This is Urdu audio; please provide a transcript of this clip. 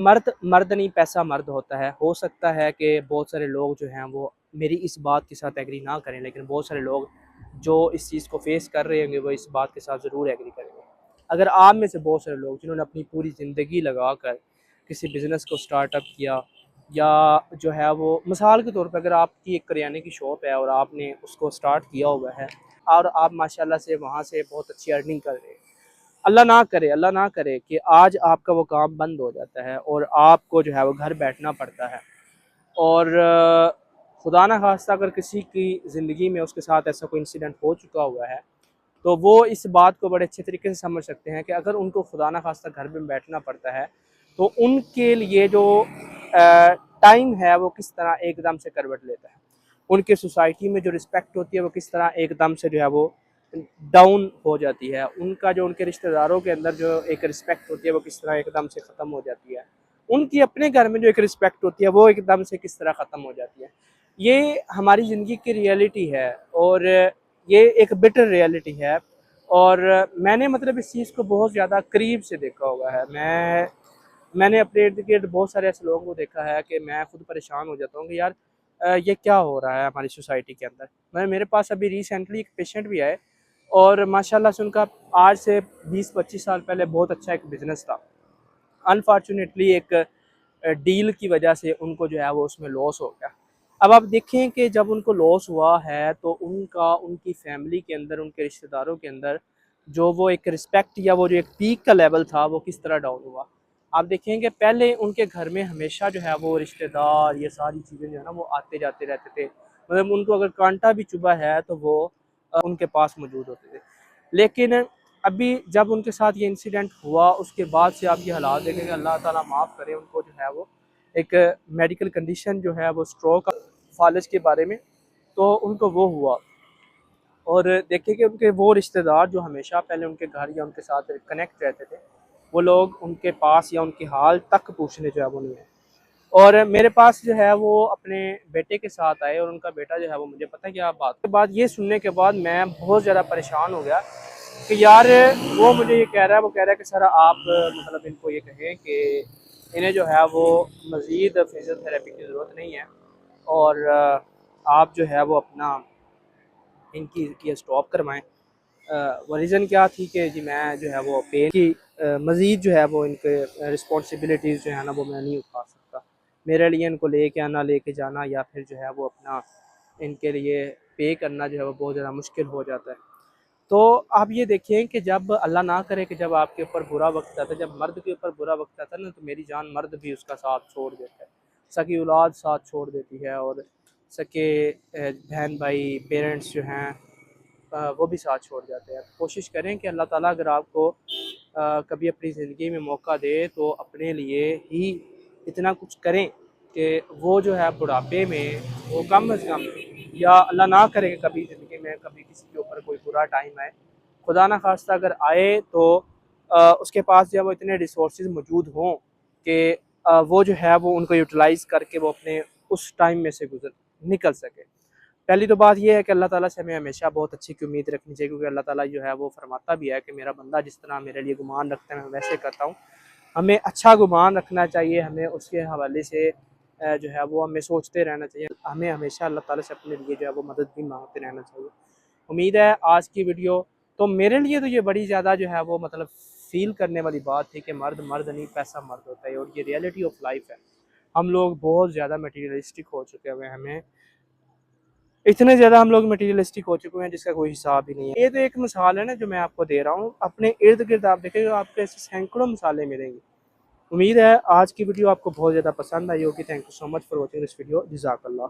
مرد نہیں پیسہ مرد ہوتا ہے۔ ہو سکتا ہے کہ بہت سارے لوگ جو ہیں وہ میری اس بات کے ساتھ ایگری نہ کریں، لیکن بہت سارے لوگ جو اس چیز کو فیس کر رہے ہوں گے وہ اس بات کے ساتھ ضرور ایگری کریں گے۔ اگر آپ میں سے بہت سارے لوگ جنہوں نے اپنی پوری زندگی لگا کر کسی بزنس کو سٹارٹ اپ کیا، یا جو ہے وہ مثال کے طور پہ اگر آپ کی ایک کریانے کی شاپ ہے اور آپ نے اس کو سٹارٹ کیا ہوا ہے اور آپ ماشاءاللہ سے وہاں سے بہت اچھی ارننگ کر رہے ہیں، اللہ نہ کرے کہ آج آپ کا وہ کام بند ہو جاتا ہے اور آپ کو جو ہے وہ گھر بیٹھنا پڑتا ہے، اور خدا نہ خواستہ اگر کسی کی زندگی میں اس کے ساتھ ایسا کوئی انسیڈنٹ ہو چکا ہوا ہے تو وہ اس بات کو بڑے اچھے طریقے سے سمجھ سکتے ہیں کہ اگر ان کو خدا نہ خواستہ گھر میں بیٹھنا پڑتا ہے تو ان کے لیے جو ٹائم ہے وہ کس طرح ایک دم سے کروٹ لیتا ہے، ان کے سوسائٹی میں جو رسپیکٹ ہوتی ہے وہ کس طرح ایک دم سے جو ہے وہ ڈاؤن ہو جاتی ہے، ان کا جو ان کے رشتہ داروں کے اندر جو ایک رسپیکٹ ہوتی ہے وہ کس طرح ایک دم سے ختم ہو جاتی ہے، ان کی اپنے گھر میں جو ایک رسپیکٹ ہوتی ہے وہ ایک دم سے کس طرح ختم ہو جاتی ہے۔ یہ ہماری زندگی کی ریئلٹی ہے اور یہ ایک بٹر ریئلٹی ہے، اور میں نے مطلب اس چیز کو بہت زیادہ قریب سے دیکھا ہوا ہے۔ میں نے اپنے ارد گرد بہت سارے ایسے لوگوں کو دیکھا ہے کہ میں خود پریشان ہو جاتا ہوں کہ یار یہ کیا ہو رہا ہے ہماری سوسائٹی کے اندر۔ میرے پاس ابھی ریسنٹلی ایک پیشنٹ بھی آئے اور ماشاءاللہ سے ان کا آج سے 20-25 سال پہلے بہت اچھا ایک بزنس تھا، انفارچونیٹلی ایک ڈیل کی وجہ سے ان کو جو ہے وہ اس میں لاس ہو گیا۔ اب آپ دیکھیں کہ جب ان کو لاس ہوا ہے تو ان کی فیملی کے اندر، ان کے رشتہ داروں کے اندر جو وہ ایک رسپیکٹ یا وہ جو ایک پیک کا لیول تھا وہ کس طرح ڈاؤن ہوا۔ آپ دیکھیں کہ پہلے ان کے گھر میں ہمیشہ جو ہے وہ رشتہ دار یہ ساری چیزیں جو ہے نا وہ آتے جاتے رہتے تھے، مطلب ان کو اگر کانٹا بھی چبھا ہے تو وہ ان کے پاس موجود ہوتے تھے۔ لیکن ابھی جب ان کے ساتھ یہ انسیڈنٹ ہوا اس کے بعد سے آپ یہ حالات دیکھیں کہ اللہ تعالیٰ معاف کرے، ان کو جو ہے وہ ایک میڈیکل کنڈیشن جو ہے وہ سٹروک فالج کے بارے میں، تو ان کو وہ ہوا، اور دیکھیں کہ ان کے وہ رشتہ دار جو ہمیشہ پہلے ان کے گھر یا ان کے ساتھ کنیکٹ رہتے تھے وہ لوگ ان کے پاس یا ان کی حال تک پوچھنے جو ہے وہ نہیں ہے۔ اور میرے پاس جو ہے وہ اپنے بیٹے کے ساتھ آئے اور ان کا بیٹا جو ہے وہ مجھے پتہ کیا بات کے بعد یہ سننے کے بعد میں بہت زیادہ پریشان ہو گیا کہ یار وہ مجھے یہ کہہ رہا ہے کہ سر آپ مطلب ان کو یہ کہیں کہ انہیں جو ہے وہ مزید فزیو تھراپی کی ضرورت نہیں ہے، اور آپ جو ہے وہ اپنا ان کی اسٹاپ کروائیں۔ وہ ریزن کیا تھی کہ جی میں جو ہے وہ پین کی مزید جو ہے وہ ان کے رسپانسبلٹیز جو ہے نا وہ میں نہیں اٹھا سکتا، میرے لیے ان کو لے کے آنا، لے کے جانا یا پھر جو ہے وہ اپنا ان کے لیے پے کرنا جو ہے وہ بہت زیادہ مشکل ہو جاتا ہے۔ تو آپ یہ دیکھیں کہ جب اللہ نہ کرے کہ جب آپ کے اوپر برا وقت آتا ہے، جب مرد کے اوپر برا وقت آتا ہے نا تو میری جان مرد بھی اس کا ساتھ چھوڑ دیتا ہے، سکی اولاد ساتھ چھوڑ دیتی ہے، اور سکے بہن بھائی پیرنٹس جو ہیں وہ بھی ساتھ چھوڑ جاتے ہیں۔ کوشش کریں کہ اللہ تعالیٰ اگر آپ کو کبھی اپنی زندگی میں موقع دے تو اپنے لیے ہی اتنا کچھ کریں کہ وہ جو ہے بڑھاپے میں وہ کم از کم، یا اللہ نہ کرے کہ کبھی زندگی میں کبھی کسی کے اوپر کوئی برا ٹائم آئے، خدا نہ خواستہ اگر آئے تو اس کے پاس جو ہے وہ اتنے ریسورسز موجود ہوں کہ وہ جو ہے وہ ان کو یوٹیلائز کر کے وہ اپنے اس ٹائم میں سے نکل سکے۔ پہلی تو بات یہ ہے کہ اللہ تعالیٰ سے ہمیں ہمیشہ بہت اچھی کی امید رکھنی چاہیے، کیونکہ اللہ تعالیٰ جو ہے وہ فرماتا بھی ہے کہ میرا بندہ جس طرح میرے لیے گمان رکھتا ہے میں ویسے کرتا ہوں۔ ہمیں اچھا گمان رکھنا چاہیے، ہمیں اس کے حوالے سے جو ہے وہ ہمیں سوچتے رہنا چاہیے، ہمیں ہمیشہ اللہ تعالیٰ سے اپنے لیے جو ہے وہ مدد بھی مانگتے رہنا چاہیے۔ امید ہے آج کی ویڈیو تو میرے لیے تو یہ بڑی زیادہ جو ہے وہ مطلب فیل کرنے والی بات تھی کہ مرد نہیں پیسہ مرد ہوتا ہے، اور یہ ریئلٹی آف لائف ہے۔ ہم لوگ بہت زیادہ میٹیریلسٹک ہو چکے ہوئے ہیں، ہمیں اتنے زیادہ ہم لوگ میٹیریلسٹک ہو چکے ہیں جس کا کوئی حساب ہی نہیں ہے۔ یہ تو ایک مثال ہے نا جو میں آپ کو دے رہا ہوں، اپنے ارد گرد آپ دیکھیں گے آپ کو ایسے سینکڑوں مثالیں ملیں گی۔ امید ہے آج کی ویڈیو آپ کو بہت زیادہ پسند آئی ہوگی۔ Thank you so much for watching this video. جزاک اللہ۔